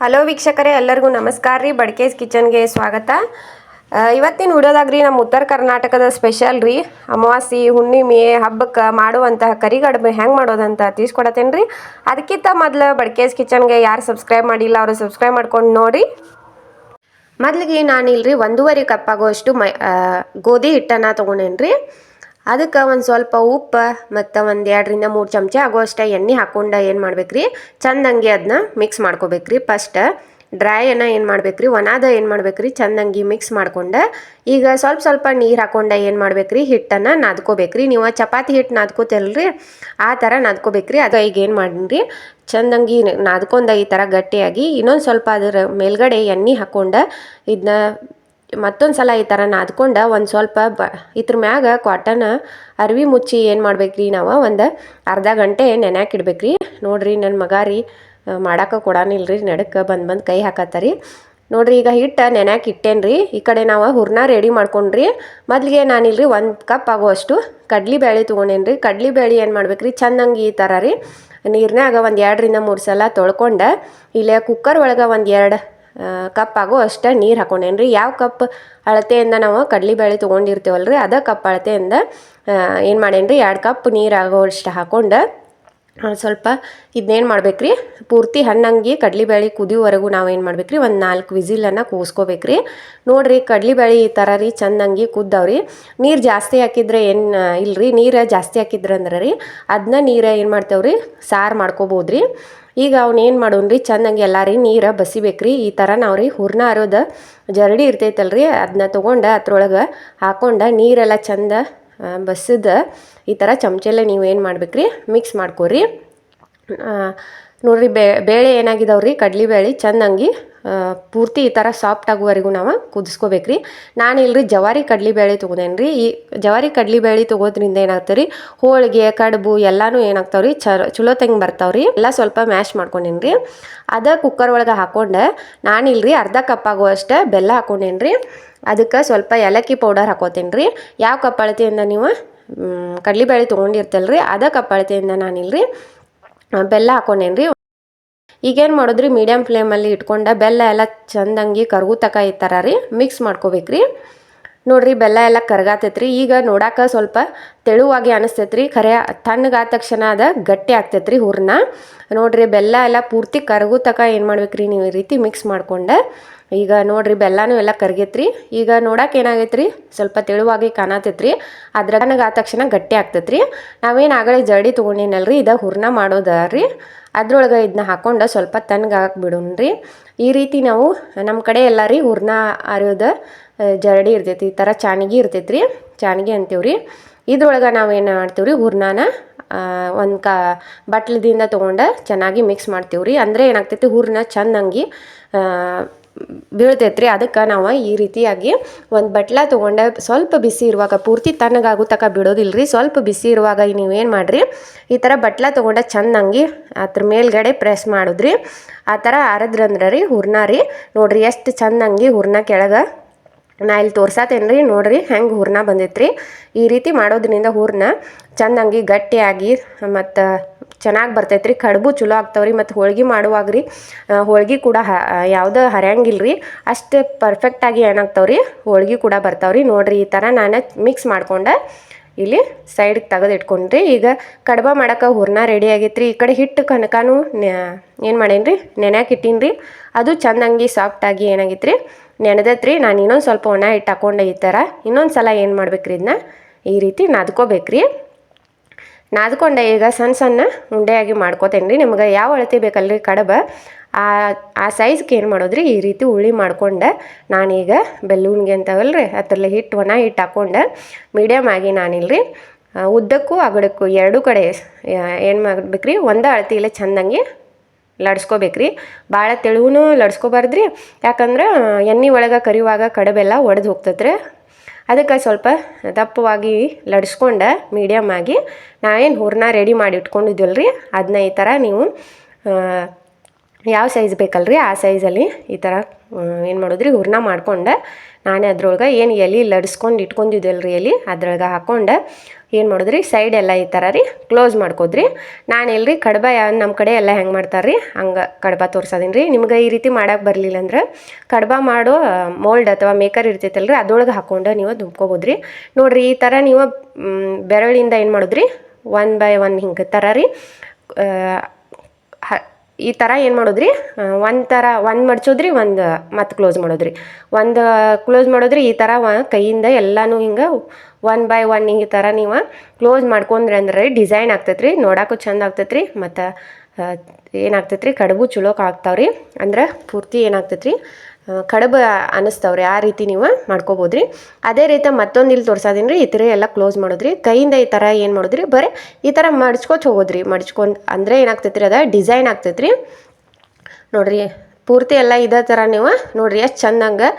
Hello ವೀಕ್ಷಕರೇ, ಎಲ್ಲರಿಗೂ ನಮಸ್ಕಾರ ರೀ. ಬಡ್ಕೇಸ್ ಕಿಚನ್ಗೆ ಸ್ವಾಗತ. ಇವತ್ತಿನ ವಿಡಿಯೋದಾಗ ನಮ್ಮ ಉತ್ತರ ಕರ್ನಾಟಕದ ಸ್ಪೆಷಲ್ ರೀ. ಅಮಾವಾಸ್ಯೆ ಹುಣ್ಣಿಮೆ ಹಬ್ಬಕ್ಕೆ ಮಾಡುವಂತಹ ಕರಿಗಡುಬು ಹೆಂಗೆ ಮಾಡೋದಂತ ತಿಳಿಸ್ಕೊಡತ್ತೇನೆ ರೀ. ಅದಕ್ಕಿಂತ ಮೊದಲು ಬಡ್ಕೇಸ್ ಕಿಚನ್ಗೆ ಯಾರು ಸಬ್ಸ್ಕ್ರೈಬ್ ಮಾಡಿಲ್ಲ ಅವರು ಸಬ್ಸ್ಕ್ರೈಬ್ ಮಾಡ್ಕೊಂಡು ನೋಡಿ. ಮೊದಲಿಗೆ ನಾನಿಲ್ರಿ 1.5 ಕಪ್ ಆಗೋಷ್ಟು ಗೋಧಿ ಹಿಟ್ಟನ್ನು ತೊಗೊಂಡೇನಿ ರೀ. ಅದಕ್ಕೆ ಒಂದು ಸ್ವಲ್ಪ ಉಪ್ಪು ಮತ್ತು ಒಂದು 2 ರಿಂದ 3 ಚಮಚ ಆಗೋಷ್ಟು ಎಣ್ಣೆ ಹಾಕ್ಕೊಂಡು ಏನು ಮಾಡ್ಬೇಕ್ರಿ, ಚಂದಂಗೆ ಅದನ್ನ ಮಿಕ್ಸ್ ಮಾಡ್ಕೋಬೇಕ್ರಿ. ಫಸ್ಟ್ ಡ್ರೈಯನ್ನು ಏನು ಮಾಡ್ಬೇಕ್ರಿ, ಒಣದ ಏನು ಮಾಡ್ಬೇಕ್ರಿ, ಚಂದಂಗೆ ಮಿಕ್ಸ್ ಮಾಡ್ಕೊಂಡು ಈಗ ಸ್ವಲ್ಪ ನೀರು ಹಾಕ್ಕೊಂಡು ಏನು ಮಾಡ್ಬೇಕ್ರಿ, ಹಿಟ್ಟನ್ನು ನಾದ್ಕೋಬೇಕ್ರಿ. ನೀವು ಚಪಾತಿ ಹಿಟ್ಟು ನಾದ್ಕೋತಿರಲ್ರಿ ಆ ಥರ ನಾದ್ಕೋಬೇಕ್ರಿ. ಅದು ಈಗ ಏನು ಮಾಡಿರಿ, ಚಂದಂಗೆ ನಾದ್ಕೊಂಡು ಈ ಥರ ಗಟ್ಟಿಯಾಗಿ ಇನ್ನೊಂದು ಸ್ವಲ್ಪ ಅದರ ಮೇಲ್ಗಡೆ ಎಣ್ಣೆ ಹಾಕ್ಕೊಂಡು ಇದನ್ನ ಮತ್ತೊಂದು ಸಲ ಈ ಥರ ನಾದ್ಕೊಂಡು ಒಂದು ಸ್ವಲ್ಪ ಇದ್ರ ಮ್ಯಾಗ ಕಾಟನ್ ಅರ್ವಿ ಮುಚ್ಚಿ ಏನು ಮಾಡ್ಬೇಕ್ರಿ, ನಾವು ಒಂದು ಅರ್ಧ ಗಂಟೆ ನೆನ್ಯಾಕಿಡ್ಬೇಕ್ರಿ. ನೋಡ್ರಿ ನನ್ನ ಮಗ ರೀ ಮಾಡಕ್ಕೆ ಕೊಡಾನಿಲ್ರಿ, ನಡಕ್ಕೆ ಬಂದು ಕೈ ಹಾಕತ್ತಾರಿ. ನೋಡ್ರಿ ಈಗ ಹಿಟ್ಟು ನೆನ್ಯಾಕೆ ಇಟ್ಟೇನ್ರಿ. ಈ ಕಡೆ ನಾವು ಹೂರ್ಣ ರೆಡಿ ಮಾಡ್ಕೊಂಡ್ರಿ. ಮೊದಲಿಗೆ ನಾನಿಲ್ರಿ 1 ಕಪ್ ಆಗೋಷ್ಟು ಕಡ್ಲಿಬೇಳೆ ತೊಗೊಂಡೇನ್ರಿ. ಕಡ್ಲಿಬೇಳೆ ಏನು ಮಾಡ್ಬೇಕ್ರಿ, ಚಂದಂಗೆ ಈ ಥರ ರೀ ನೀರಿನಾಗ ಒಂದು 2 ರಿಂದ 3 ಸಲ ತೊಳ್ಕೊಂಡು ಇಲ್ಲೇ ಕುಕ್ಕರ್ ಒಳಗೆ ಒಂದು 2 ಕಪ್ ಆಗೋ ಅಷ್ಟು ನೀರು ಹಾಕೊಂಡೇನ್ರಿ. ಯಾವ ಕಪ್ ಅಳತೆಯಿಂದ ನಾವು ಕಡ್ಲಿಬೇಳೆ ತೊಗೊಂಡಿರ್ತೀವಲ್ರಿ ಅದೇ ಕಪ್ ಅಳತೆಯಿಂದ ಏನು ಮಾಡೇನ್ರಿ, 2 ಕಪ್ ನೀರು ಆಗೋ ಅಷ್ಟು ಹಾಕ್ಕೊಂಡು ಸ್ವಲ್ಪ ಇದನ್ನೇನು ಮಾಡ್ಬೇಕ್ರಿ, ಪೂರ್ತಿ ಹಣ್ಣಂಗೆ ಕಡ್ಲಿಬೇಳೆ ಕುದಿಯೋವರೆಗೂ ನಾವು ಏನು ಮಾಡ್ಬೇಕ್ರಿ, ಒಂದು 4 ವಿಸಿಲನ್ನು ಕೂಸ್ಕೋಬೇಕ್ರಿ. ನೋಡ್ರಿ ಕಡ್ಲಿಬೇಳೆ ಈ ಥರ ರೀ ಚಂದಂಗೆ ಕುದ್ದವ್ರಿ. ನೀರು ಜಾಸ್ತಿ ಹಾಕಿದ್ರೆ ಏನು ಇಲ್ರಿ, ನೀರು ಜಾಸ್ತಿ ಹಾಕಿದ್ರೆ ಅಂದ್ರೆ ರೀ ಅದನ್ನ ನೀರು ಏನು ಮಾಡ್ತೇವ್ರಿ, ಸಾರು ಮಾಡ್ಕೋಬೋದ್ರಿ. ಈಗ ಅವ್ನೇನು ಮಾಡೋನ್ರಿ, ಚಂದಂಗೆ ಎಲ್ಲ ರೀ ನೀರು ಬಸಿಬೇಕ್ರಿ. ಈ ಥರ ನಾವು ರೀ ಹೂರ್ಣ ಅರೋದು ಜರಡಿ ಇರ್ತೈತಲ್ರಿ ಅದನ್ನ ತೊಗೊಂಡು ಅದ್ರೊಳಗೆ ಹಾಕ್ಕೊಂಡು ನೀರೆಲ್ಲ ಚಂದ ಬಸಿದ ಈ ಥರ ಚಮಚಲ್ಲೇ ನೀವು ಏನು ಮಾಡ್ಬೇಕ್ರಿ, ಮಿಕ್ಸ್ ಮಾಡ್ಕೊರಿ. ನೋಡ್ರಿ ಬೇಳೆ ಏನಾಗಿದಾವ್ರಿ, ಕಡ್ಲಿಬೇಳೆ ಚಂದಂಗೆ ಪೂರ್ತಿ ಈ ಥರ ಸಾಫ್ಟ್ ಆಗುವವರೆಗೂ ನಾವು ಕುದಿಸ್ಕೋಬೇಕ್ರಿ. ನಾನಿಲ್ರಿ ಜವಾರಿ ಕಡ್ಲಿಬೇಳೆ ತೊಗೊಂಡೇನ್ರಿ. ಈ ಜವಾರಿ ಕಡ್ಲಿಬೇಳೆ ತೊಗೋದ್ರಿಂದ ಏನಾಗ್ತವ್ರಿ, ಹೋಳಿಗೆ ಕಡುಬು ಎಲ್ಲನೂ ಏನಾಗ್ತಾವ್ರಿ ಚಲೋ ತಂಗೆ ಬರ್ತಾವ್ರಿ. ಎಲ್ಲ ಸ್ವಲ್ಪ ಮ್ಯಾಶ್ ಮಾಡ್ಕೊಂಡೇನ್ರಿ. ಅದ ಕುಕ್ಕರ್ ಒಳಗೆ ಹಾಕ್ಕೊಂಡು ನಾನಿಲ್ರಿ ಅರ್ಧ ಕಪ್ ಆಗುವಷ್ಟು ಬೆಲ್ಲ ಹಾಕ್ಕೊಂಡೇನ್ರಿ. ಅದಕ್ಕೆ ಸ್ವಲ್ಪ ಏಲಕ್ಕಿ ಪೌಡರ್ ಹಾಕೋತೇನ್ರಿ. ಯಾವ ಕಪ್ ಅಳತೆಯಿಂದ ನೀವು ಕಡ್ಲಿಬೇಳೆ ತೊಗೊಂಡಿರ್ತಲ್ರಿ ಅದೇ ಕಪ್ ಅಳತೆಯಿಂದ ನಾನಿಲ್ರಿ ಬೆಲ್ಲ ಹಾಕ್ಕೊಂಡೇನ್ರಿ. ಈಗೇನು ಮಾಡೋದ್ರಿ, ಮೀಡಿಯಮ್ ಫ್ಲೇಮಲ್ಲಿ ಇಟ್ಕೊಂಡು ಬೆಲ್ಲ ಎಲ್ಲ ಚಂದಂಗೆ ಕರ್ಗು ತಕ ಈ ಥರ ರೀ ಮಿಕ್ಸ್ ಮಾಡ್ಕೋಬೇಕ್ರಿ. ನೋಡ್ರಿ ಬೆಲ್ಲ ಎಲ್ಲ ಕರ್ಗಾತೈತ್ರಿ. ಈಗ ನೋಡಕ್ಕೆ ಸ್ವಲ್ಪ ತೆಳುವಾಗಿ ಅನಿಸ್ತೈತ್ರಿ, ಖರೆ ತಣ್ಣಗಾದ ತಕ್ಷಣ ಅದು ಗಟ್ಟಿ ಆಗ್ತೈತ್ರಿ ಹೂರ್ಣ. ನೋಡ್ರಿ ಬೆಲ್ಲ ಎಲ್ಲ ಪೂರ್ತಿ ಕರ್ಗು ತಕ ಏನು ಮಾಡ್ಬೇಕ್ರಿ, ನೀವು ಈ ರೀತಿ ಮಿಕ್ಸ್ ಮಾಡ್ಕೊಂಡು ಈಗ ನೋಡ್ರಿ ಬೆಲ್ಲನೂ ಎಲ್ಲ ಕರ್ಗೈತ್ರಿ. ಈಗ ನೋಡಕ್ಕೆ ಏನಾಗೈತ್ರಿ, ಸ್ವಲ್ಪ ತೆಳುವಾಗಿ ಕಾಣತೈತ್ರಿ. ಅದ್ರಾಗ ಆದ ತಕ್ಷಣ ಗಟ್ಟಿ ಆಗ್ತೈತ್ರಿ. ನಾವೇನು ಆಗಲೇ ಜರಡಿ ತೊಗೊಂಡಿನಲ್ರಿ ಇದು ಹೂರ್ಣ ಮಾಡೋದ ರೀ, ಅದ್ರೊಳಗೆ ಇದನ್ನ ಹಾಕ್ಕೊಂಡು ಸ್ವಲ್ಪ ತಣ್ಣಗಾಗಕ್ಕೆ ಬಿಡೋಣ್ರಿ. ಈ ರೀತಿ ನಾವು ನಮ್ಮ ಕಡೆ ಎಲ್ಲ ರೀ ಹೂರ್ಣ ಅರಿಯೋದು ಜರಡಿ ಇರ್ತೈತಿ, ಈ ಥರ ಚಾಣಿಗೆ ಇರ್ತೈತ್ರಿ, ಚಾಣಿಗೆ ಅಂತೀವ್ರಿ. ಇದ್ರೊಳಗೆ ನಾವೇನು ಮಾಡ್ತೀವ್ರಿ, ಹೂರ್ಣನ ಒಂದು ಬಟ್ಲದಿಂದ ತೊಗೊಂಡು ಚೆನ್ನಾಗಿ ಮಿಕ್ಸ್ ಮಾಡ್ತೀವ್ರಿ. ಅಂದರೆ ಏನಾಗ್ತೈತಿ, ಹೂರ್ಣ ಚಂದಂಗೆ ಬೀಳ್ತೈತ್ರಿ. ಅದಕ್ಕೆ ನಾವು ಈ ರೀತಿಯಾಗಿ ಒಂದು ಬಟ್ಲ ತೊಗೊಂಡು ಸ್ವಲ್ಪ ಬಿಸಿ ಇರುವಾಗ, ಪೂರ್ತಿ ತಣ್ಣಗಾಗೋ ತಕ ಬಿಡೋದಿಲ್ರಿ, ಸ್ವಲ್ಪ ಬಿಸಿ ಇರುವಾಗ ನೀವೇನು ಮಾಡಿರಿ, ಈ ಥರ ಬಟ್ಲ ತೊಗೊಂಡು ಚಂದಂಗೆ ಅದ್ರ ಮೇಲ್ಗಡೆ ಪ್ರೆಸ್ ಮಾಡಿದ್ರಿ. ಆ ಥರ ಅರದ್ರಂದ್ರೆ ರೀ ಹೂರ್ಣ ರೀ. ನೋಡ್ರಿ ಎಷ್ಟು ಚಂದಂಗೆ ಹೂರ್ಣ ಕೆಳಗೆ ನಾ ಇಲ್ಲಿ ತೋರ್ಸಾತೇನೆ ರೀ. ನೋಡ್ರಿ ಹೆಂಗೆ ಹೂರ್ಣ ಬಂದೈತ್ರಿ. ಈ ರೀತಿ ಮಾಡೋದ್ರಿಂದ ಹೂರ್ಣ ಚಂದಂಗೆ ಗಟ್ಟಿಯಾಗಿ ಮತ್ತು ಚೆನ್ನಾಗಿ ಬರ್ತೈತ್ರಿ. ಕಡುಬು ಚಲೋ ಆಗ್ತಾವ್ರಿ. ಮತ್ತು ಹೋಳ್ಗೆ ಮಾಡುವಾಗ ರೀ ಹೋಳ್ಗೆ ಕೂಡ ಯಾವುದೋ ಹರಿಯಂಗಿಲ್ರಿ, ಅಷ್ಟು ಪರ್ಫೆಕ್ಟಾಗಿ ಏನಾಗ್ತಾವ್ರಿ ಹೋಳ್ಗೆ ಕೂಡ ಬರ್ತಾವ್ರಿ. ನೋಡ್ರಿ ಈ ಥರ ನಾನು ಮಿಕ್ಸ್ ಮಾಡ್ಕೊಂಡು ಇಲ್ಲಿ ಸೈಡ್ಗೆ ತೆಗೆದು ಇಟ್ಕೊಂಡ್ರಿ. ಈಗ ಕಡುಬು ಮಾಡೋಕೆ ಹೂರ್ಣ ರೆಡಿ ಆಗೈತ್ರಿ. ಈ ಕಡೆ ಹಿಟ್ಟು ಕನಕನೂ ಏನು ಮಾಡೇನ್ರಿ, ನೆನ್ಯಾಕೆ ಇಟ್ಟೀನಿ. ಅದು ಚಂದಂಗೆ ಸಾಫ್ಟಾಗಿ ಏನಾಗೈತ್ರಿ ನೆನೆದೈತ್ರಿ. ನಾನು ಇನ್ನೊಂದು ಸ್ವಲ್ಪ ಒಣ ಹಿಟ್ಟು ಹಾಕ್ಕೊಂಡೆ ಈ ಥರ ಇನ್ನೊಂದು ಸಲ ಏನು ಮಾಡ್ಬೇಕ್ರಿ, ಇದನ್ನ ಈ ರೀತಿ ನಾದ್ಕೋಬೇಕ್ರಿ. ನಾದ್ಕೊಂಡೆ ಈಗ ಸಣ್ಣ ಉಂಡೆಯಾಗಿ ಮಾಡ್ಕೋತೇನೆ ರೀ. ನಿಮ್ಗೆ ಯಾವ ಅಳತೆ ಬೇಕಲ್ರಿ ಕಡುಬು ಆ ಸೈಜ್ಗೆ ಏನು ಮಾಡೋದ್ರಿ, ಈ ರೀತಿ ಉಳ್ಳಿ ಮಾಡ್ಕೊಂಡು ನಾನೀಗ ಬೆಲ್ಲುಣ್ಗೆ ಅಂತವಲ್ರಿ ಅದರಲ್ಲಿ ಹಿಟ್ಟು ಒಣ ಹಿಟ್ಟು ಹಾಕ್ಕೊಂಡು ಮೀಡಿಯಮ್ ಆಗಿ ನಾನಿಲ್ರಿ ಉದ್ದಕ್ಕೂ ಅಗಡಕ್ಕೂ ಎರಡೂ ಕಡೆ ಏನು ಮಾಡ್ಬೇಕ್ರಿ, ಒಂದೇ ಅಳತೆಯಲ್ಲೇ ಚಂದಂಗೆ ಲಡ್ಸ್ಕೋಬೇಕ್ರಿ. ಭಾಳ ತೆಳುವೂ ಲಡ್ಸ್ಕೋಬಾರ್ದ್ರಿ, ಯಾಕಂದ್ರೆ ಎಣ್ಣೆ ಒಳಗೆ ಕರಿಯುವಾಗ ಕಡುಬೆಲ್ಲ ಒಡೆದು ಹೋಗ್ತೈತ್ರಿ. ಅದಕ್ಕೆ ಸ್ವಲ್ಪ ದಪ್ಪವಾಗಿ ಲಡ್ಸ್ಕೊಂಡು ಮೀಡಿಯಮ್ ಆಗಿ ನಾವೇನು ಹೂರ್ಣ ರೆಡಿ ಮಾಡಿ ಇಟ್ಕೊಂಡಿದ್ವಲ್ರಿ ಅದನ್ನ ಈ ಥರ ನೀವು ಯಾವ ಸೈಜ್ ಬೇಕಲ್ರಿ ಆ ಸೈಜಲ್ಲಿ ಈ ಥರ ಏನು ಮಾಡೋದ್ರಿ ಹೂರ್ಣ ಮಾಡ್ಕೊಂಡು ನಾನೇ ಅದ್ರೊಳಗೆ ಏನು ಎಲೆ ಲಡ್ಸ್ಕೊಂಡು ಇಟ್ಕೊಂಡಿದ್ದೆಲ್ರಿ ಎಲೆ ಅದ್ರೊಳಗೆ ಹಾಕ್ಕೊಂಡು ಏನು ಮಾಡೋದ್ರಿ ಸೈಡ್ ಎಲ್ಲ ಈ ಥರ ರೀ ಕ್ಲೋಸ್ ಮಾಡ್ಕೋದ್ರಿ. ನಾನು ಎಲ್ರಿ ಕಡ್ಬ ನಮ್ಮ ಕಡೆ ಎಲ್ಲ ಹೆಂಗೆ ಮಾಡ್ತಾರೆ ರೀ ಹಂಗೆ ಕಡ್ಬ ತೋರ್ಸೋದೀನಿ ರೀ. ನಿಮ್ಗೆ ಈ ರೀತಿ ಮಾಡೋಕೆ ಬರಲಿಲ್ಲ ಅಂದ್ರೆ ಕಡ್ಬ ಮಾಡೋ ಮೋಲ್ಡ್ ಅಥವಾ ಮೇಕರ್ ಇರ್ತೈತಲ್ರಿ ಅದ್ರೊಳಗೆ ಹಾಕ್ಕೊಂಡು ನೀವು ದುಮ್ಕೋಬೋದ್ರಿ. ನೋಡಿರಿ ಈ ಥರ ನೀವು ಬೆರಳಿಂದ ಏನು ಮಾಡೋದ್ರಿ 1 by 1 ಹಿಂಗೆ ಥರ ರೀ ಈ ಥರ ಏನು ಮಾಡೋದ್ರಿ ಒಂದು ಮಡ್ಚೋದ್ರಿ ಒಂದು ಮತ್ತೆ ಕ್ಲೋಸ್ ಮಾಡೋದ್ರಿ ಒಂದು ಕ್ಲೋಸ್ ಮಾಡೋದ್ರಿ ಈ ಥರ ಕೈಯಿಂದ ಎಲ್ಲನೂ ಹಿಂಗೆ 1 by 1 ಈ ಥರ ನೀವು ಕ್ಲೋಸ್ ಮಾಡ್ಕೊಂಡ್ರಿ ಅಂದ್ರೆ ಡಿಸೈನ್ ಆಗ್ತೈತ್ರಿ, ನೋಡೋಕ್ಕೂ ಚಂದ ಆಗ್ತೈತ್ರಿ. ಮತ್ತು ಏನಾಗ್ತೈತ್ರಿ ಕಡುಬು ಚಲೋ ಆಗ್ತಾವ್ರಿ. ಅಂದ್ರೆ ಪೂರ್ತಿ ಏನಾಗ್ತೈತ್ರಿ ಕಡುಬು ಅನ್ನಿಸ್ತಾವ್ರಿ. ಆ ರೀತಿ ನೀವು ಮಾಡ್ಕೋಬೋದ್ರಿ. ಅದೇ ರೀತಿ ಮತ್ತೊಂದು ಇಲ್ಲಿ ತೋರ್ಸೋದೀನಿ ರೀ. ಈ ಥರ ಎಲ್ಲ ಕ್ಲೋಸ್ ಮಾಡೋದ್ರಿ ಕೈಯಿಂದ ಈ ಥರ ಏನು ಮಾಡೋದ್ರಿ ಬರೀ ಈ ಥರ ಮಡ್ಚ್ಕೊತ ಹೋಗೋದ್ರಿ. ಮಡ್ಚ್ಕೊಂಡು ಅಂದರೆ ಏನಾಗ್ತೈತ್ರಿ ಅದ ಡಿಸೈನ್ ಆಗ್ತೈತ್ರಿ. ನೋಡಿರಿ ಪೂರ್ತಿ ಎಲ್ಲ ಇದೇ ಥರ ನೀವು ನೋಡಿರಿ ಎಷ್ಟು ಚಂದಂಗೆ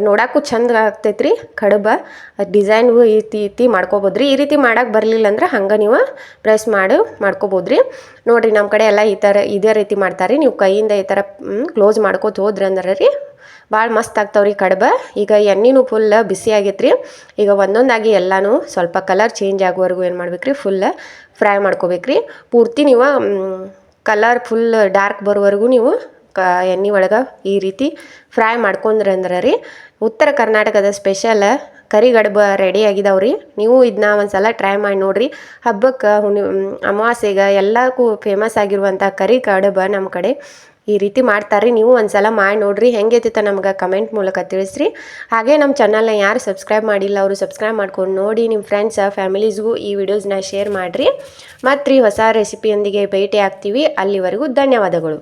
ನೋಡೋಕ್ಕೂ ಚಂದ ಆಗ್ತೈತ್ರಿ ಕಡುಬ. ಡಿಸೈನ್ಗೂ ಈ ರೀತಿ ಮಾಡ್ಕೋಬೋದ್ರಿ. ಈ ರೀತಿ ಮಾಡೋಕೆ ಬರಲಿಲ್ಲ ಅಂದ್ರೆ ಹಂಗೆ ನೀವು ಪ್ರೆಸ್ ಮಾಡ್ಕೋಬೋದ್ರಿ. ನೋಡಿರಿ ನಮ್ಮ ಕಡೆ ಎಲ್ಲ ಈ ಥರ ಇದೇ ರೀತಿ ಮಾಡ್ತಾರೆ. ನೀವು ಕೈಯಿಂದ ಈ ಥರ ಕ್ಲೋಸ್ ಮಾಡ್ಕೋತ ಹೋದ್ರಿ ಅಂದ್ರೆ ರೀ ಭಾಳ ಮಸ್ತ್ ಆಗ್ತಾವ್ರಿ ಕಡುಬ. ಈಗ ಎಣ್ಣೆನೂ ಫುಲ್ ಬಿಸಿ ಆಗೈತ್ರಿ. ಈಗ ಒಂದೊಂದಾಗಿ ಎಲ್ಲನೂ ಸ್ವಲ್ಪ ಕಲರ್ ಚೇಂಜ್ ಆಗೋವರೆಗೂ ಏನು ಮಾಡ್ಬೇಕ್ರಿ ಫುಲ್ ಫ್ರೈ ಮಾಡ್ಕೋಬೇಕ್ರಿ. ಪೂರ್ತಿ ನೀವು ಕಲರ್ ಫುಲ್ ಡಾರ್ಕ್ ಬರೋವರೆಗೂ ನೀವು ಎಣ್ಣೆ ಒಳಗೆ ಈ ರೀತಿ ಫ್ರೈ ಮಾಡ್ಕೊಂಡ್ರಿ ಅಂದ್ರೆ ರೀ ಉತ್ತರ ಕರ್ನಾಟಕದ ಸ್ಪೆಷಲ್ ಕರಿಗಡುಬು ರೆಡಿ ಆಗಿದಾವ್ರಿ. ನೀವು ಇದನ್ನ ಒಂದು ಸಲ ಟ್ರೈ ಮಾಡಿ ನೋಡಿರಿ. ಹಬ್ಬಕ್ಕೆ ಅಮಾವಾಸ್ಯೆಗೆ ಎಲ್ಲಕ್ಕೂ ಫೇಮಸ್ ಆಗಿರುವಂಥ ಕರಿಗಡುಬು ನಮ್ಮ ಕಡೆ ಈ ರೀತಿ ಮಾಡ್ತಾರೆ. ನೀವು ಒಂದು ಸಲ ಮಾಡಿ ನೋಡಿರಿ. ಹೆಂಗೈತಿತ್ತ ನಮ್ಗೆ ಕಮೆಂಟ್ ಮೂಲಕ ತಿಳಿಸ್ರಿ. ಹಾಗೆ ನಮ್ಮ ಚಾನಲ್ನ ಯಾರು ಸಬ್ಸ್ಕ್ರೈಬ್ ಮಾಡಿಲ್ಲ ಅವರು ಸಬ್ಸ್ಕ್ರೈಬ್ ಮಾಡ್ಕೊಂಡು ನೋಡಿ. ನಿಮ್ಮ ಫ್ರೆಂಡ್ಸ್ ಫ್ಯಾಮಿಲೀಸ್ಗೂ ಈ ವಿಡಿಯೋಸ್ನ ಶೇರ್ ಮಾಡಿರಿ. ಮತ್ತು ಹೊಸ ರೆಸಿಪಿಯೊಂದಿಗೆ ಭೇಟಿ ಆಗ್ತೀವಿ. ಅಲ್ಲಿವರೆಗೂ ಧನ್ಯವಾದಗಳು.